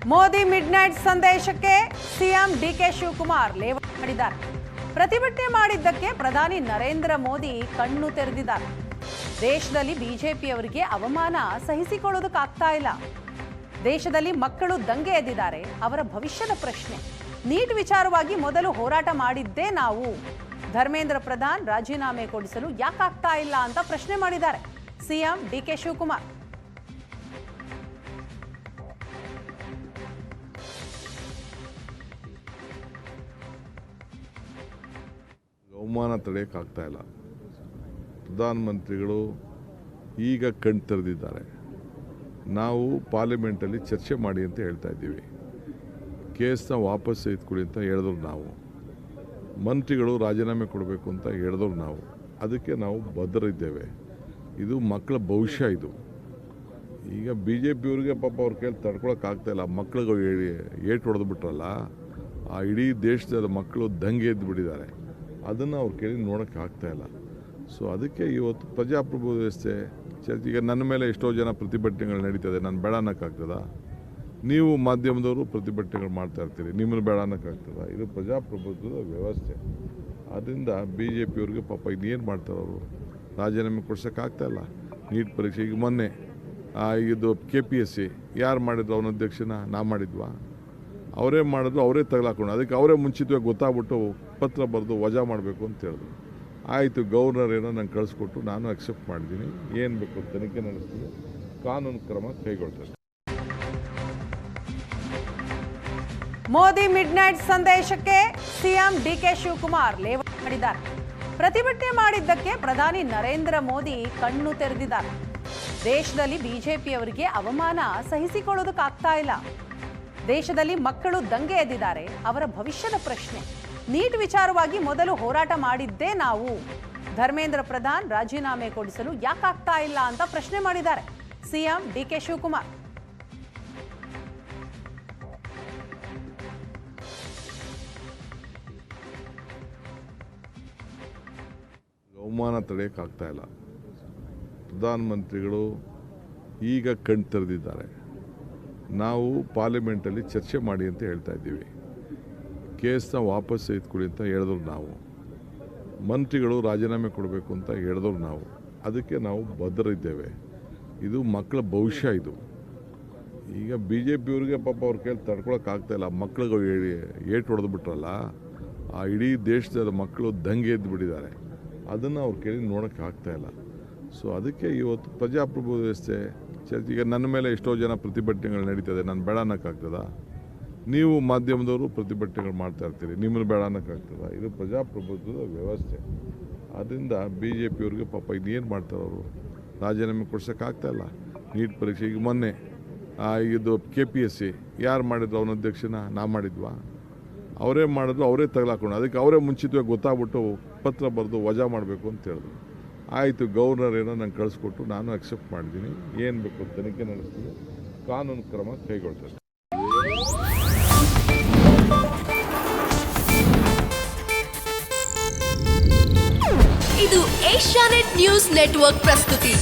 Modi midnight ಸಂದೇಶಕ್ಕೆ CM DK Shivakumar ಲೇವಡಿ ಮಾಡಿದ್ದಾರೆ. ಪ್ರತಿಭಟನೆ ಮಾಡಿದ್ದಕ್ಕೆ ಪ್ರಧಾನಿ ನರೇಂದ್ರ ಮೋದಿ ಕಣ್ಣು ತೆರೆದಿದ್ದಾರೆ. ದೇಶದಲ್ಲಿ ಬಿಜೆಪಿಯವರಿಗೆ ಅವಮಾನ ಸಹಿಸಿಕೊಳ್ಳೋದಕ್ಕಾಗ್ತಾ ಇಲ್ಲ. ದೇಶದಲ್ಲಿ ಮಕ್ಕಳು ದಂಗೆ ಎದ್ದಿದ್ದಾರೆ. ಅವರ ಭವಿಷ್ಯದ ಪ್ರಶ್ನೆ. ನೀಟ್ ವಿಚಾರವಾಗಿ ಮೊದಲು ಹೋರಾಟ ಮಾಡಿದ್ದೇ ನಾವು. ಧರ್ಮೇಂದ್ರ ಪ್ರಧಾನ್ ರಾಜೀನಾಮೆ ಕೊಡಿಸಲು ಯಾಕಾಗ್ತಾ ಇಲ್ಲ ಅಂತ ಪ್ರಶ್ನೆ ಮಾಡಿದ್ದಾರೆ ಸಿಎಂ ಡಿಕೆ ಶಿವಕುಮಾರ್. ಅವಮಾನ ತಡೆಯೋಕ್ಕಾಗ್ತಾ ಇಲ್ಲ. ಪ್ರಧಾನಮಂತ್ರಿಗಳು ಈಗ ಕಣ್ ತೆರೆದಿದ್ದಾರೆ. ನಾವು ಪಾರ್ಲಿಮೆಂಟಲ್ಲಿ ಚರ್ಚೆ ಮಾಡಿ ಅಂತ ಹೇಳ್ತಾ ಇದ್ದೀವಿ. ಕೇಸ್ನ ವಾಪಸ್ ತೆಗೆದುಕೊಳ್ಳಿ ಅಂತ ಹೇಳಿದ್ರು ನಾವು. ಮಂತ್ರಿಗಳು ರಾಜೀನಾಮೆ ಕೊಡಬೇಕು ಅಂತ ಹೇಳಿದ್ರು ನಾವು. ಅದಕ್ಕೆ ನಾವು ಬದ್ಧರಿದ್ದೇವೆ. ಇದು ಮಕ್ಕಳ ಭವಿಷ್ಯ. ಇದು ಈಗ ಬಿ ಜೆ ಪಿಯವ್ರಿಗೆ ಪಾಪ ಅವ್ರ ಕೈಲಿ ತಡ್ಕೊಳಕ್ಕಾಗ್ತಾ ಇಲ್ಲ. ಮಕ್ಕಳಿಗೆ ಏಟು ಹೊಡೆದು ಬಿಟ್ರಲ್ಲ, ಆ ಇಡೀ ದೇಶದ ಮಕ್ಕಳು ದಂಗೆ ಎದ್ದು ಬಿಟ್ಟಿದ್ದಾರೆ. ಅದನ್ನು ಅವ್ರ ಕೈಲಿ ನೋಡೋಕ್ಕಾಗ್ತಾ ಇಲ್ಲ. ಸೊ ಅದಕ್ಕೆ ಇವತ್ತು ಪ್ರಜಾಪ್ರಭುತ್ವ ವ್ಯವಸ್ಥೆ ಚರ್ಚೆ. ಈಗ ನನ್ನ ಮೇಲೆ ಎಷ್ಟೋ ಜನ ಪ್ರತಿಭಟನೆಗಳು ನಡೀತದೆ. ನಾನು ಬೇಡ ಅನ್ನೋಕ್ಕಾಗ್ತದ? ನೀವು ಮಾಧ್ಯಮದವರು ಪ್ರತಿಭಟನೆಗಳು ಮಾಡ್ತಾ ಇರ್ತೀರಿ, ನಿಮ್ಮನ್ನು ಬೇಡ ಅನ್ನೋಕ್ಕಾಗ್ತದ? ಇದು ಪ್ರಜಾಪ್ರಭುತ್ವದ ವ್ಯವಸ್ಥೆ. ಆದ್ದರಿಂದ ಬಿ ಜೆ ಪಿಯವ್ರಿಗೆ ಪಾಪ ಇನ್ನೇನು ಮಾಡ್ತಾರೆ ಅವರು? ರಾಜೀನಾಮೆ ಕೊಡ್ಸೋಕ್ಕಾಗ್ತಾ ಇಲ್ಲ. ನೀಟ್ ಪರೀಕ್ಷೆ ಈಗ ಮೊನ್ನೆ ಇದು KPSC ಯಾರು ಮಾಡಿದ್ರು? ಅವನ ಅಧ್ಯಕ್ಷನ ನಾ ಮಾಡಿದ್ವಾ? ಅವರೇ ಮಾಡಿದ್ರು, ಅವರೇ ತಗಲಾಕೊಂಡು. ಅದಕ್ಕೆ ಅವರೇ ಮುಂಚಿತವಾಗಿ ಗೊತ್ತಾಗ್ಬಿಟ್ಟು ಪತ್ರ ಬರೆದು ವಜಾ ಮಾಡಬೇಕು ಅಂತ ಹೇಳಿದ್ರು. ಆಯಿತು, ಗವರ್ನರ್ ಏನೋ ನಂಗೆ ಕಳಿಸ್ಕೊಟ್ಟು ನಾನು ಅಕ್ಸೆಪ್ಟ್ ಮಾಡಿದ್ದೀನಿ. ಏನು ಬೇಕು ತನಿಖೆ ನಡೆಸ್ತೀನಿ, ಕಾನೂನು ಕ್ರಮ ಕೈಗೊಳ್ತೇನೆ. ಮೋದಿ ಮಿಡ್ನೈಟ್ ಸಂದೇಶಕ್ಕೆ ಸಿಎಂ ಡಿಕೆ ಶಿವಕುಮಾರ್ ಲೇವಡಿ ಮಾಡಿದ್ದಾರೆ. ಪ್ರತಿಭಟನೆ ಮಾಡಿದ್ದಕ್ಕೆ ಪ್ರಧಾನಿ ನರೇಂದ್ರ ಮೋದಿ ಕಣ್ಣು ತೆರೆದಿದ್ದಾರೆ. ದೇಶದಲ್ಲಿ ಬಿಜೆಪಿಯವರಿಗೆ ಅವಮಾನ ಸಹಿಸಿಕೊಳ್ಳೋದಕ್ಕಾಗ್ತಾ ಇಲ್ಲ. ದೇಶದಲ್ಲಿ ಮಕ್ಕಳು ದಂಗೆ ಎದ್ದಿದ್ದಾರೆ. ಅವರ ಭವಿಷ್ಯದ ಪ್ರಶ್ನೆ. ನೀಟ್ ವಿಚಾರವಾಗಿ ಮೊದಲು ಹೋರಾಟ ಮಾಡಿದ್ದೇ ನಾವು. ಧರ್ಮೇಂದ್ರ ಪ್ರಧಾನ್ ರಾಜೀನಾಮೆ ಕೊಡಿಸಲು ಯಾಕಾಗ್ತಾ ಇಲ್ಲ ಅಂತ ಪ್ರಶ್ನೆ ಮಾಡಿದ್ದಾರೆ ಸಿಎಂ ಡಿಕೆ ಶಿವಕುಮಾರ್. ಅವಮಾನ ತಡೆಯೋಕ್ಕಾಗ್ತಾ ಇಲ್ಲ. ಪ್ರಧಾನಮಂತ್ರಿಗಳು ಈಗ ಕಣ್ ತೆರೆದಿದ್ದಾರೆ. ನಾವು ಪಾರ್ಲಿಮೆಂಟಲ್ಲಿ ಚರ್ಚೆ ಮಾಡಿ ಅಂತ ಹೇಳ್ತಾ ಇದ್ದೀವಿ. ಕೇಸ್ನ ವಾಪಸ್ ತೆಗೆದುಕೊಳ್ಳಿ ಅಂತ ಹೇಳಿದ್ರು ನಾವು. ಮಂತ್ರಿಗಳು ರಾಜೀನಾಮೆ ಕೊಡಬೇಕು ಅಂತ ಹೇಳಿದ್ರು ನಾವು. ಅದಕ್ಕೆ ನಾವು ಬದ್ಧರಿದ್ದೇವೆ. ಇದು ಮಕ್ಕಳ ಭವಿಷ್ಯ. ಇದು ಈಗ ಬಿ ಜೆ ಪಿಯವ್ರಿಗೆ ಪಾಪ ಅವ್ರ ಕೈಲಿ ತಡ್ಕೊಳಕ್ಕಾಗ್ತಾ ಇಲ್ಲ. ಮಕ್ಕಳಿಗೆ ಏಟು ಹೊಡೆದು ಬಿಟ್ರಲ್ಲ, ಆ ಇಡೀ ದೇಶದ ಮಕ್ಕಳು ದಂಗೆ ಎದ್ದು ಬಿಟ್ಟಿದ್ದಾರೆ. ಅದನ್ನು ಅವ್ರ ಕೈಲಿ ನೋಡೋಕ್ಕಾಗ್ತಾ ಇಲ್ಲ. ಸೊ ಅದಕ್ಕೆ ಇವತ್ತು ಪ್ರಜಾಪ್ರಭುತ್ವ ವ್ಯವಸ್ಥೆ ಚರ್ಚೆ. ಈಗ ನನ್ನ ಮೇಲೆ ಎಷ್ಟೋ ಜನ ಪ್ರತಿಭಟನೆಗಳು ನಡೀತದೆ. ನಾನು ಬೇಡ ಅನ್ನೋಕ್ಕಾಗ್ತದ? ನೀವು ಮಾಧ್ಯಮದವರು ಪ್ರತಿಭಟನೆಗಳು ಮಾಡ್ತಾ ಇರ್ತೀರಿ, ನಿಮ್ಮನ್ನು ಬೇಡ ಅನ್ನೋಕ್ಕಾಗ್ತದ? ಇದು ಪ್ರಜಾಪ್ರಭುತ್ವದ ವ್ಯವಸ್ಥೆ. ಆದ್ದರಿಂದ ಬಿ ಜೆ ಪಿಯವ್ರಿಗೆ ಪಾಪ ಇನ್ನೇನು ಮಾಡ್ತಾರೆ ಅವರು? ರಾಜೀನಾಮೆ ಕೊಡ್ಸೋಕ್ಕಾಗ್ತಾ ಇಲ್ಲ. ನೀಟ್ ಪರೀಕ್ಷೆ ಈಗ ಮೊನ್ನೆ ಇದು KPSC ಯಾರು ಮಾಡಿದ್ರು? ಅವನ ಅಧ್ಯಕ್ಷನ ನಾ ಮಾಡಿದ್ವಾ? ಅವರೇ ಮಾಡಿದ್ರು, ಅವರೇ ತಗಲಾಕೊಂಡು. ಅದಕ್ಕೆ ಅವರೇ ಮುಂಚಿತವಾಗಿ ಗೊತ್ತಾಗ್ಬಿಟ್ಟು ಪತ್ರ ಬರೆದು ವಜಾ ಮಾಡಬೇಕು ಅಂತ ಹೇಳಿದ್ರು. ಆಯಿತು, ಗವರ್ನರ್ ಏನೋ ನಂಗೆ ಕಳಿಸ್ಕೊಟ್ಟು ನಾನು ಅಕ್ಸೆಪ್ಟ್ ಮಾಡಿದ್ದೀನಿ. ಏನು ಬೇಕು ತನಿಖೆ ನಡೆಸ್ತೀನಿ, ಕಾನೂನು ಕ್ರಮ ಕೈಗೊಳ್ತೇನೆ. ಇದು ಏಷ್ಯಾನೆಟ್ ನ್ಯೂಸ್ ನೆಟ್ವರ್ಕ್ ಪ್ರಸ್ತುತಿ.